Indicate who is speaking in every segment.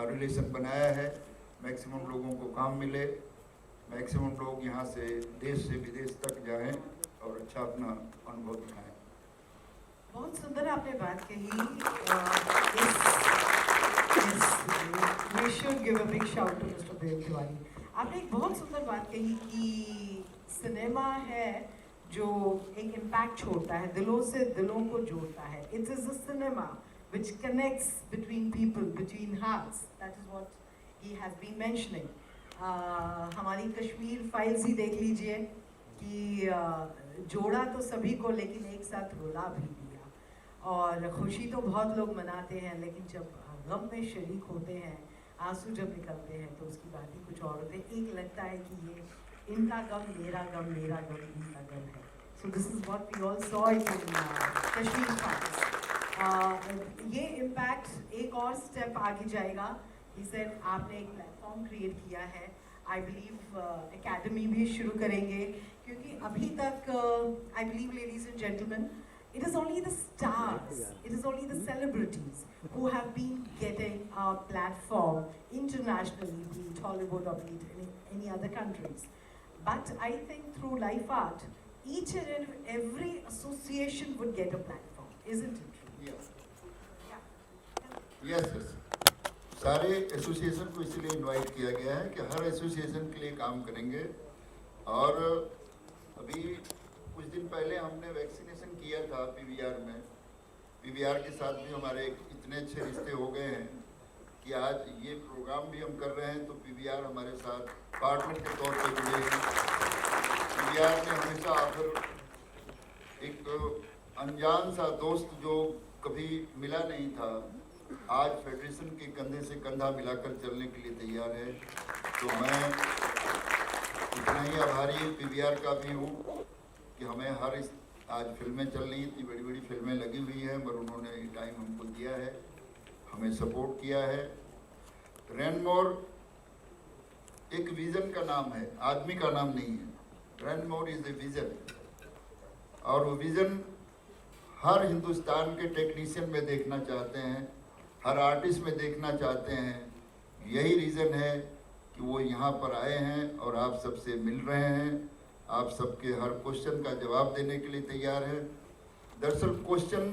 Speaker 1: Relation बनाया है, maximum लोगों को काम मिले, मैक्सिमम लोग यहाँ से देश से विदेश तक जाएं और अच्छा अपना अनुभव दिखाएं।
Speaker 2: बहुत सुंदर आपने बात कही। We should give a big shout to Mr. देव तिवारी। आपने एक बहुत सुंदर बात कही कि सिनेमा है जो एक इम्पैक्ट छोड़ता है, दिलों से दिलों को जोड़ता है। It is a cinema which connects between people, between hearts. That is what he has been mentioning. हमारी कश्मीर फाइल्स ही देख लीजिए कि जोड़ा तो सभी को लेकिन एक साथ रुला भी दिया। और खुशी तो बहुत लोग मनाते हैं, लेकिन जब गम में शरीक होते हैं, आंसू जब निकलते हैं तो उसकी बात ही कुछ और होती है। एक लगता है कि ये इनका गम मेरा गम इनका गम है। So this is what we all saw in Kashmir files. ये इम्पैक्ट एक और स्टेप आगे जाएगा। ही सेड आपने एक प्लेटफॉर्म क्रिएट किया है, आई बिलीव एकेडमी भी शुरू करेंगे, क्योंकि अभी तक I believe ladies and gentleman, it is only the stars, it is only the celebrities who have been getting a platform internationally, be it Hollywood or be it any other countries. But I think through Life Art, each and every association would get a platform, isn't it true?
Speaker 1: Yes. Yes, yes. सारे association को इसलिए invite किया गया है कि हर association के लिए काम करेंगे। और अभी कुछ दिन पहले हमने वैक्सीनेशन किया था पीवीआर में। पीवीआर के साथ भी हमारे इतने अच्छे रिश्ते हो गए हैं कि आज ये प्रोग्राम भी हम कर रहे हैं तो पीवीआर हमारे साथ पार्टनर के तौर पर जुड़े हैं। पीवीआर ने हमेशा आकर एक अनजान सा दोस्त जो कभी मिला नहीं था, आज फेडरेशन के कंधे से कंधा मिलाकर चलने के लिए तैयार है। तो मैं इतना ही आभारी पीवीआर का भी हूँ कि हमें आज फिल्में चल रही थी, बड़ी बड़ी फिल्में लगी हुई हैं, मगर उन्होंने टाइम हमको दिया है, हमें सपोर्ट किया है। रैनमोर एक विज़न का नाम है, आदमी का नाम नहीं है। रैनमोर इज़ ए विज़न, और वो विज़न हर हिंदुस्तान के टेक्नीशियन में देखना चाहते हैं, हर आर्टिस्ट में देखना चाहते हैं। यही रीज़न है कि वो यहाँ पर आए हैं और आप सबसे मिल रहे हैं, आप सबके हर क्वेश्चन का जवाब देने के लिए तैयार है। दरअसल क्वेश्चन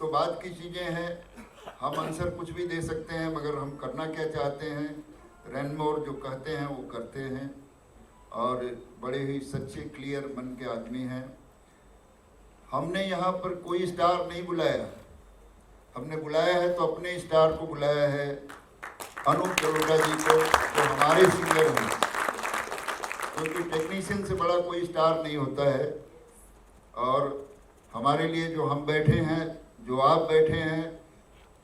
Speaker 1: तो बात की चीज़ें हैं, हम आंसर कुछ भी दे सकते हैं, मगर हम करना क्या चाहते हैं, रैनमोर जो कहते हैं वो करते हैं, और बड़े ही सच्चे क्लियर मन के आदमी हैं। हमने यहाँ पर कोई स्टार नहीं बुलाया, हमने बुलाया है तो अपने स्टार को बुलाया है, अनूप जलोटा जी को, जो हमारे सिंगर हैं। क्योंकि टेक्नीशियन से बड़ा कोई स्टार नहीं होता है, और हमारे लिए जो हम बैठे हैं, जो आप बैठे हैं,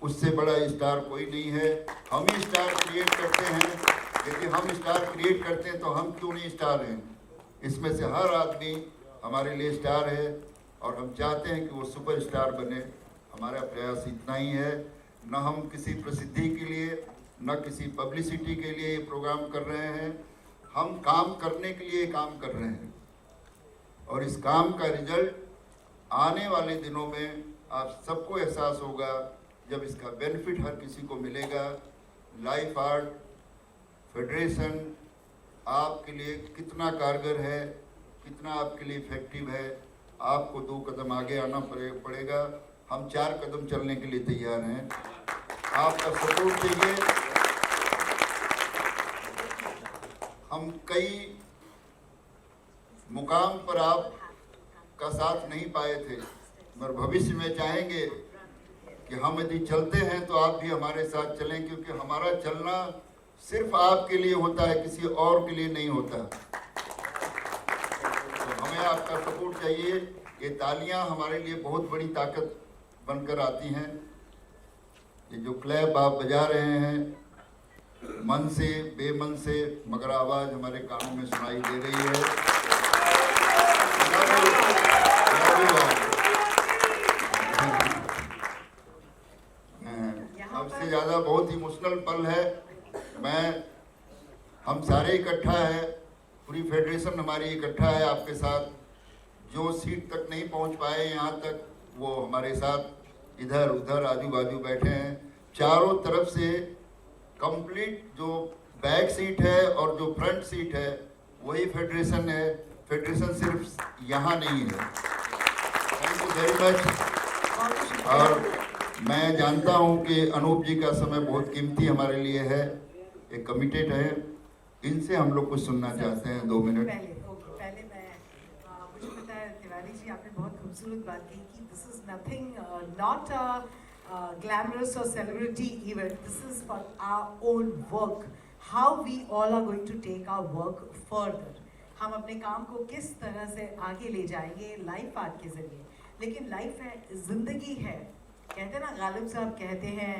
Speaker 1: उससे बड़ा स्टार कोई नहीं है। हम ही स्टार क्रिएट करते हैं, यदि हम स्टार क्रिएट करते हैं तो हम क्यों नहीं स्टार हैं। इसमें से हर आदमी हमारे लिए स्टार है, और हम चाहते हैं कि वो सुपर स्टार बने। हमारा प्रयास इतना ही है, न हम किसी प्रसिद्धि के लिए, न किसी पब्लिसिटी के लिए ये प्रोग्राम कर रहे हैं, हम काम करने के लिए काम कर रहे हैं, और इस काम का रिजल्ट आने वाले दिनों में आप सबको एहसास होगा, जब इसका बेनिफिट हर किसी को मिलेगा। लाइफ आर्ट फेडरेशन आपके लिए कितना कारगर है, कितना आपके लिए इफेक्टिव है, आपको 2 कदम आगे आना पड़ेगा। हम 4 कदम चलने के लिए तैयार हैं, आपका सपोर्ट चाहिए। हम कई मुकाम पर आप का साथ नहीं पाए थे, मगर भविष्य में चाहेंगे कि हम यदि चलते हैं तो आप भी हमारे साथ चलें, क्योंकि हमारा चलना सिर्फ आपके लिए होता है, किसी और के लिए नहीं होता। तो हमें आपका सपोर्ट चाहिए। ये तालियां हमारे लिए बहुत बड़ी ताकत बनकर आती हैं। ये जो क्लैप आप बजा रहे हैं, मन से बेमन से, मगर आवाज़ हमारे कानों में सुनाई दे रही है। अब से ज़्यादा बहुत इमोशनल पल है। हम सारे इकट्ठा है, पूरी फेडरेशन हमारी इकट्ठा है आपके साथ। जो सीट तक नहीं पहुंच पाए यहाँ तक, वो हमारे साथ इधर उधर आजू बाजू बैठे हैं। चारों तरफ से कंप्लीट जो बैक सीट है और जो फ्रंट सीट है वही फेडरेशन है। फेडरेशन सिर्फ यहाँ नहीं है। Thank you very much. और मैं जानता हूँ कि अनूप जी का समय बहुत कीमती हमारे लिए है, एक कमिटेड है। इनसे हम लोग कुछ सुनना चाहते हैं 2 मिनट।
Speaker 2: पहले मैं मुझे पता है तिवारी जी, आपने बहुत खूबसूरत बात कही कि this is nothing not glamorous or celebrity event. This is for our own work. How we all are going to take our work further. हम अपने काम को किस तरह से आगे ले जाएंगे लाइफ आर्ट के जरिए। लेकिन लाइफ है, जिंदगी है। कहते हैं ना, गालिब साहब कहते हैं,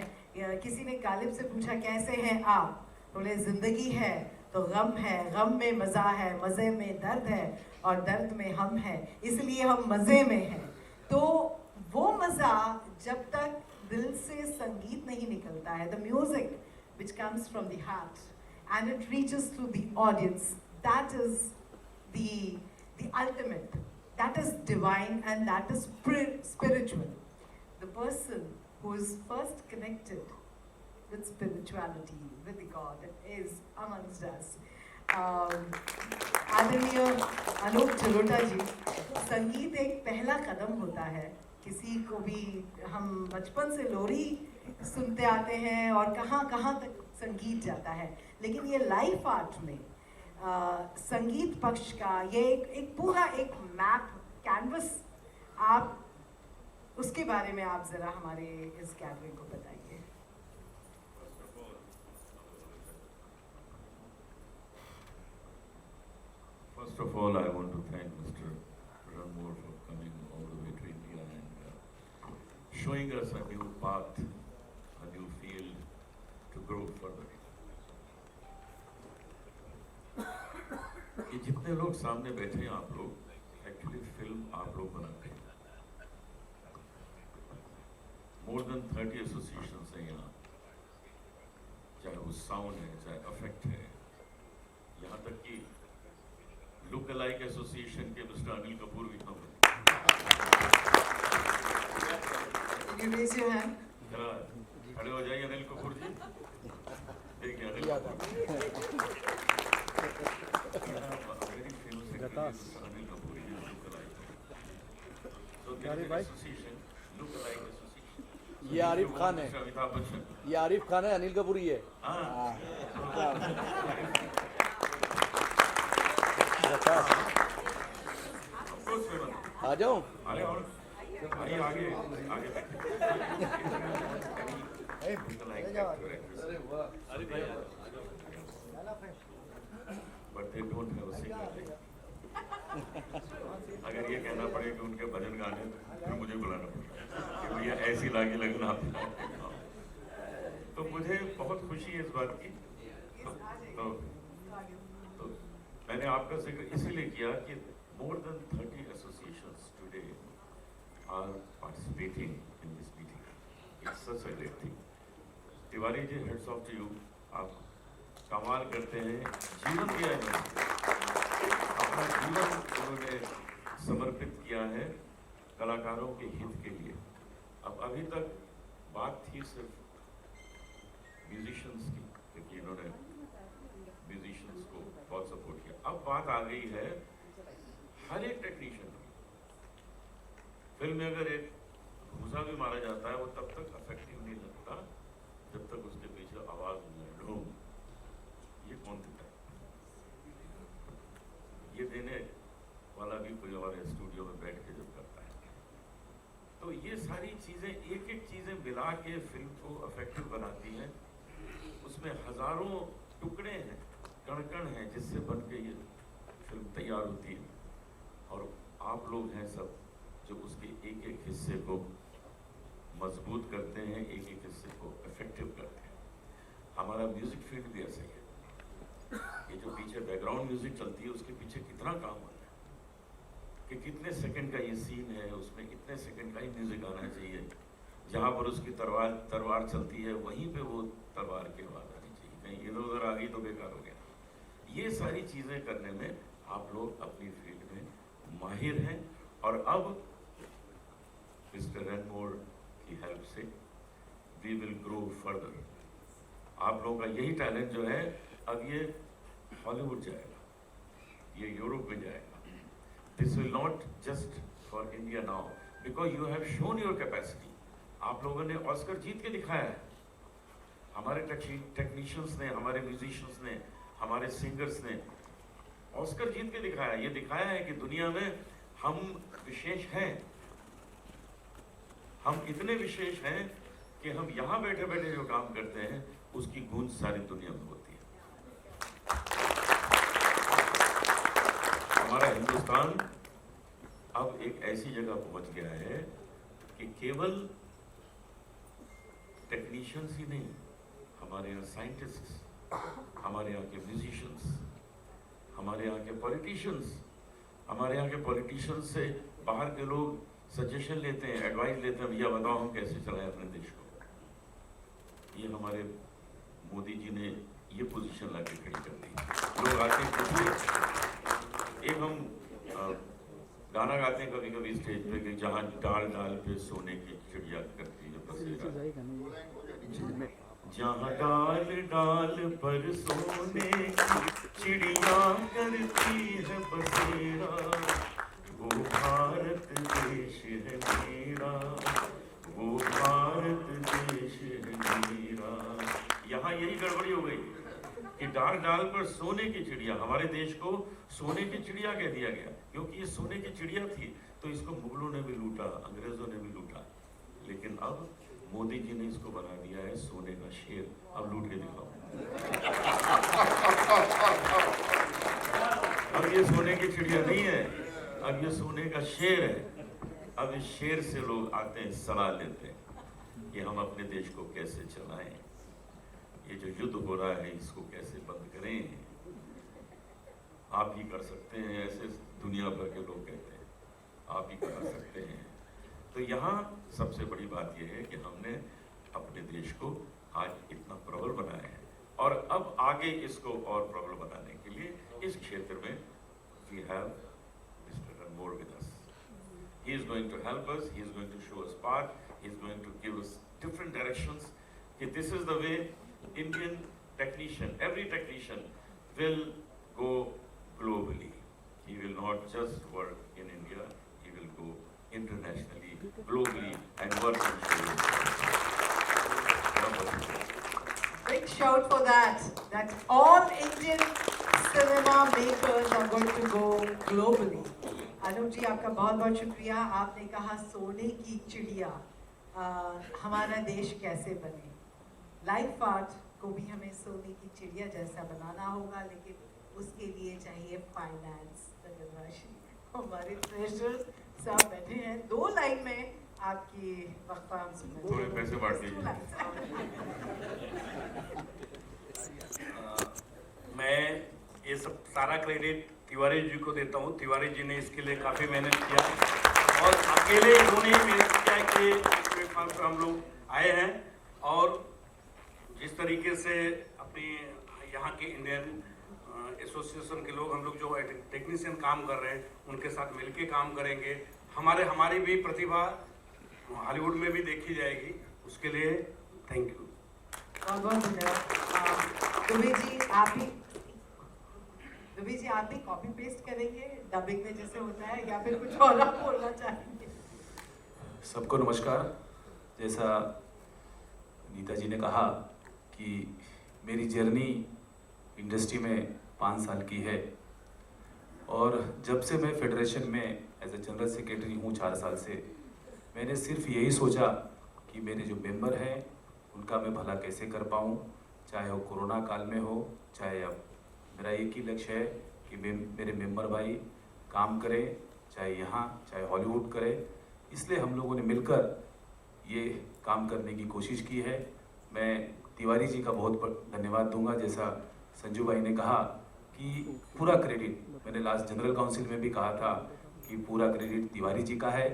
Speaker 2: किसी ने गालिब से पूछा कैसे हैं आप, बोले जिंदगी है तो गम है, गम में मज़ा है, मज़े में दर्द है और दर्द में हम हैं, इसलिए हम मज़े में हैं। तो वो मज़ा जब तक दिल से संगीत नहीं निकलता है, the music which comes from the heart and it reaches to the audience, that is the ultimate, that is divine and that is spiritual. The person who is first connected with spirituality, with the God, is amongst us. आदरणीय अनूप जलोटा जी, संगीत एक पहला कदम होता है। किसी को भी हम बचपन से लोरी सुनते आते हैं और कहाँ कहाँ तक संगीत जाता है, लेकिन ये लाइफ आर्ट में संगीत पक्ष का ये एक पूरा एक मैप, कैनवस, आप उसके बारे में आप ज़रा हमारे इस गैदरिंग को बताइए।
Speaker 3: First of all, I want to thank Mr. Ranmore for coming all the way to India and showing us a new path, a new field to grow further. ये जितने लोग सामने बैठे हैं आप लोग, एक्चुअली फिल्म आप लोग बनाते हैं। More than 30 एसोसिएशंस हैं यहाँ, चाहे वो साउंड है, चाहे अफेक्ट है, यहाँ तक कि लुक अलाइक एसोसिएशन के मिस्टर अनिल कपूर भी खड़े हो जाइए। अनिल कपूर जी, देखिए Anil Kapoor ji look alike association, look alike association.
Speaker 4: ये आरिफ खान है,
Speaker 3: अमिताभ बच्चन,
Speaker 4: ये आरिफ खान है, अनिल कपूर ही है। आ जाओ,
Speaker 3: आगे आगे आगे but they don't have a singer. अगर ये कहना पड़े कि उनके भजन गाने फिर मुझे बुलाना पड़ेगा कि भैया ऐसी लागी लगना। तो मुझे बहुत खुशी है इस बात की। तो मैंने आपका जिक्र इसीलिए किया कि more than 30 associations today are participating in this meeting. It's such a great thing. Tiwari ji, heads off to you. आप कमाल करते हैं, जीवन दिया है इन्होंने, अपना जीवन उन्होंने समर्पित किया है कलाकारों के हित के लिए। अब अभी तक बात थी सिर्फ म्यूजिशियंस की, क्योंकि इन्होंने म्यूजिशियंस को बहुत सपोर्ट किया। अब बात आ गई है हर एक टेक्नीशियन। फिल्म में अगर एक घूसा भी मारा जाता है वो तब तक इफेक्टिव नहीं लगता जब तक उसके पीछे आवाज नहीं। ये कौन देता है? ये देने वाला भी कोई और स्टूडियो में बैठ के जब करता है। तो ये सारी चीजें, एक एक चीजें मिला के फिल्म को इफेक्टिव बनाती हैं। उसमें हजारों टुकड़े हैं, कण-कण हैं, जिससे बन के ये फिल्म तैयार होती है। और आप लोग हैं सब जो उसके एक एक हिस्से को मजबूत करते हैं, एक एक हिस्से को इफेक्टिव करते हैं। हमारा म्यूजिक फील्ड भी ऐसा ही है। ये जो पीछे बैकग्राउंड म्यूजिक चलती है उसके पीछे कितना काम होता है कि कितने सेकंड का ये सीन है, उसमें कितने सेकंड का ही म्यूजिक आना चाहिए। जहाँ पर उसकी तलवार चलती है वहीं पे वो तलवार की आवाज आनी चाहिए, कहीं इधर उधर आ गई तो बेकार हो गया। ये सारी चीजें करने में आप लोग अपनी फील्ड में माहिर हैं। और अब मिस्टर रनमोर की हेल्प से वी विल ग्रो फर्दर। आप लोगों का यही टैलेंट जो है अब ये हॉलीवुड जाएगा, ये यूरोप में जाएगा। This will not just for India now, because you have shown your capacity. आप लोगों ने ऑस्कर जीत के दिखाया है, हमारे टेक्नीशियंस ने, हमारे म्यूजिशियंस ने, हमारे सिंगर्स ने ऑस्कर जीत के दिखाया। ये दिखाया है कि दुनिया में हम विशेष हैं, हम इतने विशेष हैं कि हम यहाँ बैठे बैठे जो काम करते हैं उसकी गूंज सारी दुनिया में होती है। हमारा हिंदुस्तान अब एक ऐसी जगह पहुंच गया है कि केवल टेक्नीशियंस ही नहीं, हमारे यहाँ साइंटिस्ट्स, हमारे यहाँ के म्यूजिशियंस, हमारे यहाँ के पॉलिटिशियंस, हमारे यहाँ के पॉलिटिशियंस से बाहर के लोग सजेशन लेते हैं, एडवाइस लेते हैं, भैया बताओ हम कैसे चलाएं अपने देश को। ये हमारे मोदी जी ने ये पोजीशन लाके खड़ी कर दी। लोग आते हैं कुछ एक हम गाना गाते हैं कभी कभी स्टेज पे कि जहाँ डाल डाल पे सोने की चिड़िया करती है बसेरा, जहाँ डाल डाल पर सोने की चिड़िया करती है बसेरा, वो भारत देश है मेरा, वो भारत देश है मेरा। यहाँ यही गड़बड़ी हो गई कि डाल डाल पर सोने की चिड़िया, हमारे देश को सोने की चिड़िया कह दिया गया क्योंकि ये सोने की चिड़िया थी। तो इसको मुगलों ने भी लूटा, अंग्रेजों ने भी लूटा, लेकिन अब मोदी जी ने इसको बना दिया है सोने का शेर। अब लूट के दिखाओ। अब ये सोने की चिड़िया नहीं है, अब ये सोने का शेर है। अब इस शेर से लोग आते हैं, सलाह लेते हैं कि हम अपने देश को कैसे चलाएं, ये जो युद्ध हो रहा है इसको कैसे बंद करें। आप ही कर सकते हैं, ऐसे दुनिया भर के लोग कहते हैं, आप ही कर सकते हैं। तो यहाँ सबसे बड़ी बात यह है कि हमने अपने देश को आज इतना प्रबल बनाया है और अब आगे इसको और प्रबल बनाने के लिए इस क्षेत्र में we have Mr. Ranmore with us. He is going to help us, he is going to show us path, he is going to give us different directions. This is the way Indian technician, every technician will go globally. He will not just work in India, he will go internationally, globally and work in
Speaker 2: Big shout for that all Indian cinema makers are going to go globally. Anoop जी आपका बहुत बहुत शुक्रिया। आपने कहा सोने की चिड़िया हमारा देश कैसे बने। लाइफ आर्ट को भी हमें सोने की चिड़िया जैसा बनाना होगा, लेकिन उसके लिए चाहिए फाइनेंस, धनराशि। हमारे ट्रेजरर्स सब बैठे हैं 2 लाइन में, आपकी वक्फा हम सुन
Speaker 3: थोड़े पैसे बांट दीजिए।
Speaker 5: मैं ये सब सारा क्रेडिट तिवारी जी को देता हूँ। तिवारी जी ने इसके लिए काफ़ी मेहनत किया और अकेले इन्होंने ही मेहनत किया कि प्लेटफॉर्म पर हम लोग आए हैं और जिस तरीके से अपनी यहाँ के इंडियन एसोसिएशन के लोग, हम लोग जो टेक्नीशियन काम कर रहे हैं उनके साथ मिलके काम करेंगे। हमारी भी प्रतिभा हॉलीवुड में भी देखी जाएगी, उसके लिए थैंक यू।
Speaker 2: बहुत बहुत धन्यवाद। दुबे जी आप भी कॉपी पेस्ट करेंगे डबिंग में जैसे होता है, या फिर कुछ और आप बोलना चाहेंगे?
Speaker 6: सबको नमस्कार। जैसा नीता जी ने कहा कि मेरी जर्नी इंडस्ट्री में 5 साल की है और जब से मैं फेडरेशन में एज ए जनरल सेक्रेटरी हूँ 4 साल से, मैंने सिर्फ यही सोचा कि मेरे जो मेंबर हैं उनका मैं भला कैसे कर पाऊँ, चाहे वो कोरोना काल में हो चाहे अब। मेरा एक ही लक्ष्य है कि मेरे मेंबर भाई काम करें, चाहे यहाँ चाहे हॉलीवुड करें। इसलिए हम लोगों ने मिलकर ये काम करने की कोशिश की है। मैं तिवारी जी का बहुत धन्यवाद दूंगा। जैसा संजू भाई ने कहा कि पूरा क्रेडिट, मैंने लास्ट जनरल काउंसिल में भी कहा था कि पूरा क्रेडिट तिवारी जी का है।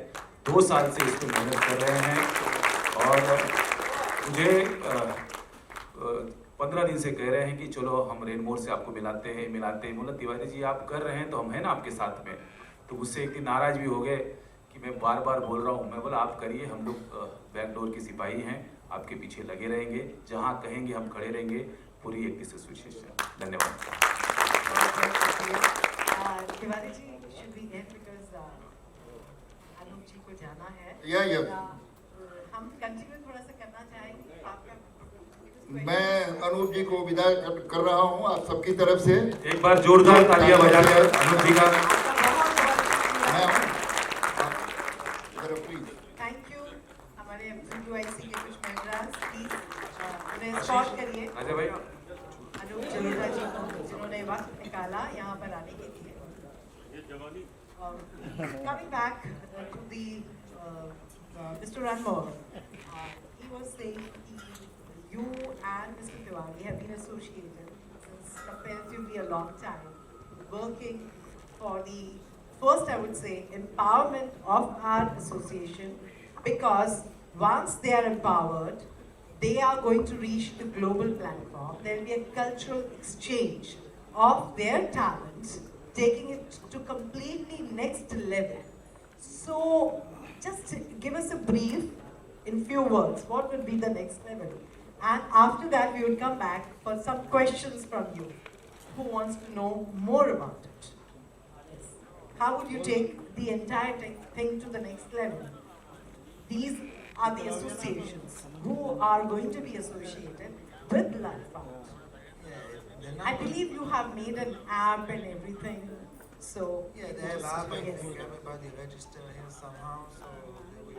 Speaker 6: 2 साल से इस पर मेहनत कर रहे हैं और मुझे 15 दिन से कह रहे हैं कि चलो हम रेनमोर से आपको मिलाते हैं। बोला तिवारी जी आप कर रहे हैं तो हम हैं ना आपके साथ में। तो मुझसे एक दिन नाराज भी हो गए कि मैं बार बार बोल रहा हूँ। मैं बोला आप करिए, हम लोग बैकडोर के सिपाही हैं, आपके पीछे लगे रहेंगे, जहाँ कहेंगे हम खड़े रहेंगे, पूरी 31 एसोसिएशन। धन्यवाद।
Speaker 2: Tiwari ji, should we end because Anoop जी को जाना है?
Speaker 1: या
Speaker 2: हम कंटिन्यू थोड़ा सा करना चाहेंगे आपका।
Speaker 1: मैं अनूप जी को विदा कर रहा हूं आप सबकी तरफ से।
Speaker 6: एक बार जोरदार तालियां बजा दें अनूप जी का।
Speaker 1: मैं प्लीज
Speaker 2: थैंक यू। हमारे WIC के कुछ मेंबर्स प्लीज उन्हें एस्कॉर्ट करिए
Speaker 6: अजय भाई,
Speaker 2: अनूप जलोटा जी को, जिन्होंने वक्त निकाला यहाँ पर आने के लिए। Coming back to the Mr. Ranmore, he was saying you and Mr. Tiwari have been associated since comparatively a long time, working for the first, I would say, empowerment of our association, because once they are empowered, they are going to reach the global platform. There will be a cultural exchange of their talents, taking it to completely next level. So, just give us a brief in few words. What will be the next level? And after that, we will come back for some questions from you. Who wants to know more about it? How would you take the entire thing to the next level? These are the associations who are going to be associated with Life Fund. I believe you have made an app and everything, so
Speaker 7: Yeah, they have app. I
Speaker 2: yes.
Speaker 7: think everybody register here somehow, so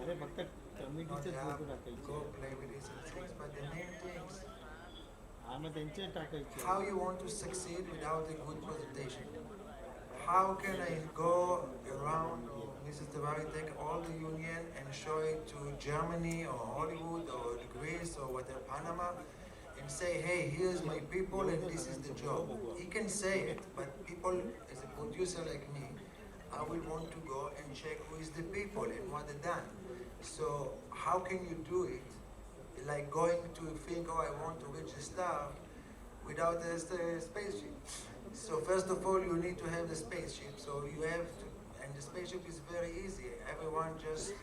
Speaker 7: they will not have go play with these things. But the main things, how you want to succeed without a good presentation. How can I go around, or Mrs. Tiwari take all the union and show it to Germany or Hollywood or Greece or whatever, Panama, and say, hey, here's my people and this is the job. He can say it, but people, as a producer like me, I will want to go and check who is the people and what they done. So how can you do it? Like going to think, oh, I want to reach a star without a spaceship. So first of all, you need to have the spaceship. So you have to, and the spaceship is very easy. Everyone just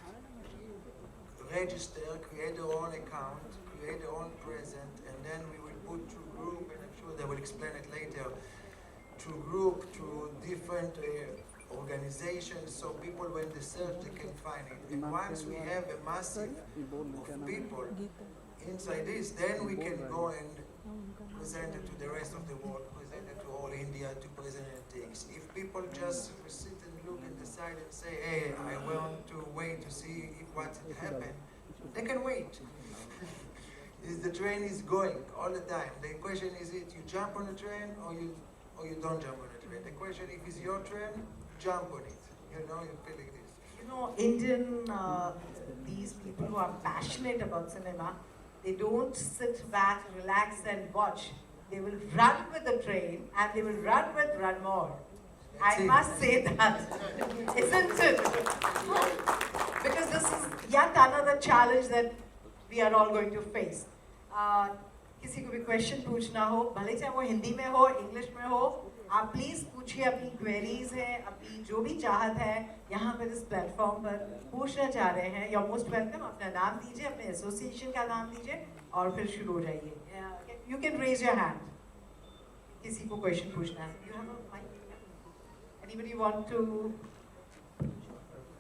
Speaker 7: register, create their own account, create their own present, and then we will put through group, and I'm sure they will explain it later, through group, through different organizations, so people when they search they can find it. And once we have a massive of people inside this, then we can go and present it to the rest of the world, present it to all India, to present things. If people just sit and look and decide and say, hey, I want to wait to see if what happened, they can wait. The train is going all the time. The question is, it you jump on the train or you don't jump on the train. The question, if it's your train, jump on it. You know, you feel like this.
Speaker 2: You know, Indian, these people who are passionate about cinema, they don't sit back, relax and watch. They will run with the train and they will run with Ranmore. I must say that, isn't it? Because this is yet another challenge that we are all going to face. किसी को भी question पूछना हो, भले चाहे वो हिंदी में हो, इंग्लिश में हो, आप प्लीज पूछिए, अपनी क्वेरीज हैं, अपनी जो भी चाहत है यहाँ पर इस प्लेटफॉर्म पर पूछना चाह रहे हैं, you're most welcome. अपना नाम दीजिए, अपने एसोसिएशन का नाम दीजिए और फिर शुरू हो जाइए. You can raise your hand. किसी को क्वेश्चन पूछना है. You have a mic? Anybody want to